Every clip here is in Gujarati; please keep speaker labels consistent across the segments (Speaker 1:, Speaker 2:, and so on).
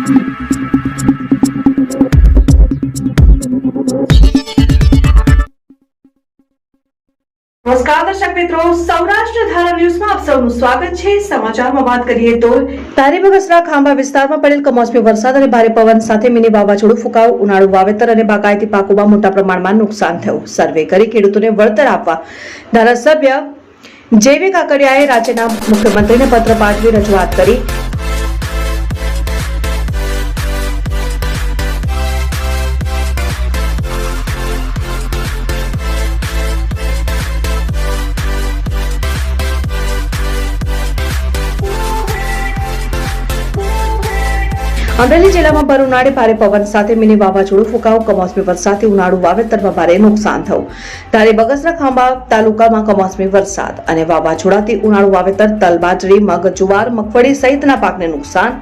Speaker 1: નમસ્કાર દર્શક મિત્રો, સૌરાષ્ટ્ર ધારા ન્યૂઝમાં આપ સૌનું સ્વાગત છે। સમાચારમાં વાત કરીએ તો ધારી બગસરા ખાંભા વિસ્તારમાં પડેલ કમોસમી વરસાદ અને ભારે પવન સાથે મિની વાવાઝોડું ફૂંકાયું। ઉનાળુ વાવેતર અને બાગાયતી પાકોમાં મોટા પ્રમાણમાં નુકસાન થયું। સર્વે કરી ખેડૂતોને વળતર આપવા ધારાસભ્ય જેવી કાકડિયાએ રાજ્યના મુખ્યમંત્રીને પત્ર પાઠવી રજૂઆત કરી। અમરેલી જિલ્લામાં ભર ઉનાળે ભારે પવન સાથે મિની વાવાઝોડું ફૂંકાયું। કમોસમી વરસાદથી ઉનાળુ વાવેતરમાં ભારે નુકસાન થયું। ધારી બગસરા ખાંભા તાલુકામાં કમોસમી વરસાદ અને વાવાઝોડાથી ઉનાળુ વાવેતર તલ, બાજરી, મગ, જુવાર, મગફળી સહિતના પાકને નુકસાન।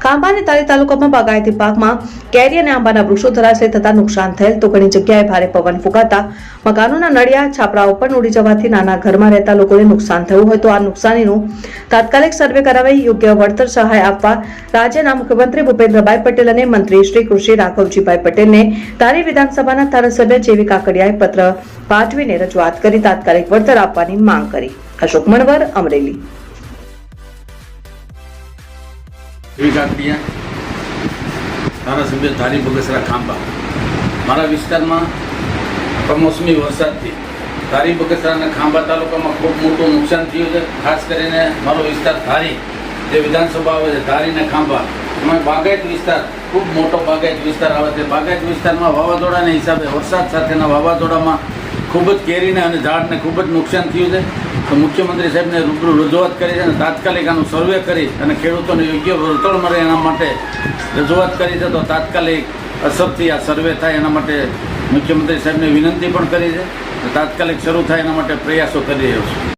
Speaker 1: ખાંભા અને ધારી તાલુકામાં બાગાયતી પાકમાં કેરી અને આંબાના વૃક્ષો ધરાશયી થતા નુકસાન થયેલ તો ઘણી જગ્યાએ ભારે પવન ફૂંકાતા મકાનોના નળિયા છાપરાઓ પણ ઉડી જવાથી નાના ઘરમાં રહેતા લોકોને નુકસાન થયું હોય તો આ નુકસાનીનું તાત્કાલિક સર્વે કરાવી યોગ્ય વળતર સહાય આપવા રાજ્યના મુખ્યમંત્રી ભૂપેન્દ્રભાઈ પટેલ અને મંત્રી શ્રી કૃષિ રાઘવજીભાઈ પટેલને ધારી વિધાનસભાના ધારાસભ્ય જેવી કાકડિયાએ પત્ર પાઠવીને રજૂઆત કરી તાત્કાલિક વળતર આપવાની માંગ કરી। અશોક મણવર, અમરેલી।
Speaker 2: ધારાસભ્ય ધારી બગસરા ખાંભા મારા વિસ્તારમાં કમોસમી વરસાદથી ધારી બગસરા અને ખાંભા તાલુકામાં ખૂબ મોટું નુકસાન થયું છે। ખાસ કરીને મારો વિસ્તાર ધારી જે વિધાનસભા આવે છે ધારી અને ખાંભા એમાં બાગાયત વિસ્તાર ખૂબ મોટો બાગાયત વિસ્તાર આવે છે। બાગાયત વિસ્તારમાં વાવાઝોડાના હિસાબે વરસાદ સાથેના વાવાઝોડામાં ખૂબ જ કેરીને અને ઝાડને ખૂબ જ નુકસાન થયું છે। તો મુખ્યમંત્રી સાહેબને રૂબરૂ રજૂઆત કરી છે અને તાત્કાલિક આનું સર્વે કરી અને ખેડૂતોને યોગ્ય વળતર મળે એના માટે રજૂઆત કરી છે। તો તાત્કાલિક અસરથી આ સર્વે થાય એના માટે મુખ્યમંત્રી સાહેબને વિનંતી પણ કરી છે। તાત્કાલિક શરૂ થાય એના માટે પ્રયાસો કરી રહ્યો છું।